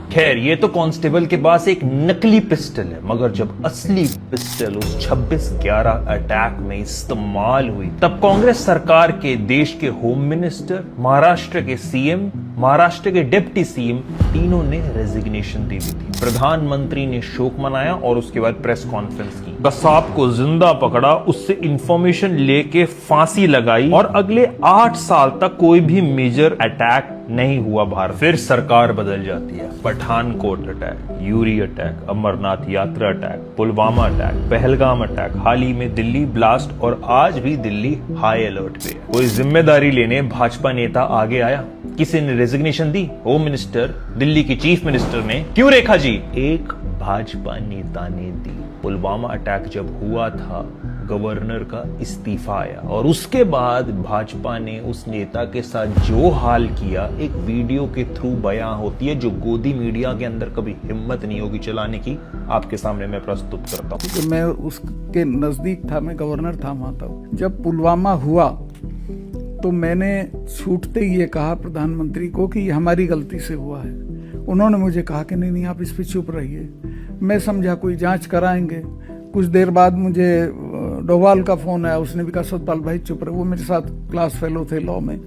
खैर ये तो कांस्टेबल के पास एक नकली पिस्टल है, मगर जब असली पिस्टल उस 26/11 अटैक में इस्तेमाल हुई तब कांग्रेस सरकार के देश के होम मिनिस्टर, महाराष्ट्र के सीएम, महाराष्ट्र के डिप्टी सीएम तीनों ने रेजिग्नेशन दे दी थी। प्रधानमंत्री ने शोक मनाया और उसके बाद प्रेस कॉन्फ्रेंस की। कसाब को जिंदा पकड़ा, उससे इंफॉर्मेशन लेके फांसी लगाई और अगले 8 साल तक कोई भी मेजर अटैक नहीं हुआ भारत। फिर सरकार बदल जाती है। Pathankot attack, Uri attack, Amarnath Yatra attack, Pulwama attack, Pahalgam attack, हाल ही में दिल्ली ब्लास्ट और आज भी दिल्ली हाई अलर्ट पे है। कोई जिम्मेदारी लेने भाजपा नेता आगे आया? किसी ने रेजिग्नेशन दी? होम मिनिस्टर, दिल्ली की चीफ मिनिस्टर ने? क्यों रेखा जी? एक भाजपा नेता ने दी। पुलवामा अटैक जब हुआ था गवर्नर का इस्तीफा आया और उसके बाद भाजपा ने उस नेता के साथ जो हाल किया एक वीडियो के थ्रू बयां होती है, जो गोदी मीडिया के अंदर कभी हिम्मत नहीं होगी चलाने की, आपके सामने मैं प्रस्तुत करता हूं। तो मैं उसके नजदीक था, मैं गवर्नर था वहां तक। जब पुलवामा हुआ तो मैंने छूटते ही ये कहा प्रधानमंत्री को कि ये हमारी गलती से हुआ है। उन्होंने मुझे कहा कि नहीं आप इस पे चुप रहिए। मैं समझा कोई जांच कराएंगे। कुछ देर बाद मुझे डोभाल का फोन आया, उसने भी कहा सतपाल भाई चुप रहे। वो मेरे साथ क्लास फेलो थे लॉ में,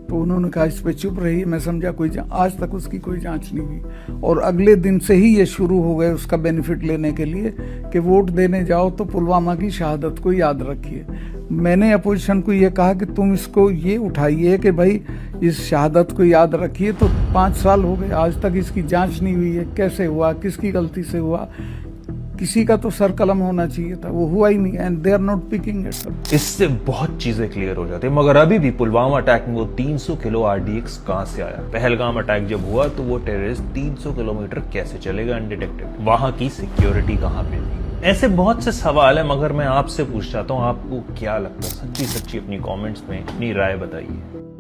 तो उन्होंने कहा इस पे चुप रही। मैं समझा कोई आज तक उसकी कोई जांच नहीं हुई और अगले दिन से ही ये शुरू हो गए उसका बेनिफिट लेने के लिए कि वोट देने जाओ तो पुलवामा की शहादत को याद रखिए। मैंने अपोजिशन को ये कहा कि तुम इसको ये उठाइए कि भाई इस शहादत को याद रखिए। तो 5 साल हो गए, आज तक इसकी जांच नहीं हुई है। कैसे हुआ, किसकी गलती से हुआ, किसी का तो सर कलम होना चाहिए था, वो हुआ ही नहीं। And they are not picking it. इससे बहुत चीजें क्लियर हो जाती है। मगर अभी भी पुलवामा अटैक में वो 300 किलो आरडीएक्स कहां से आया? पहलगाम अटैक जब हुआ तो वो टेररिस्ट 300 किलोमीटर कैसे चलेगा अनडिटेक्टेड? वहां की सिक्योरिटी कहां पे थी? ऐसे बहुत से सवाल है, मगर मैं आपसे पूछ चाहता हूं आपको क्या लगता है? सच्ची अपनी कमेंट्स में अपनी राय बताइए।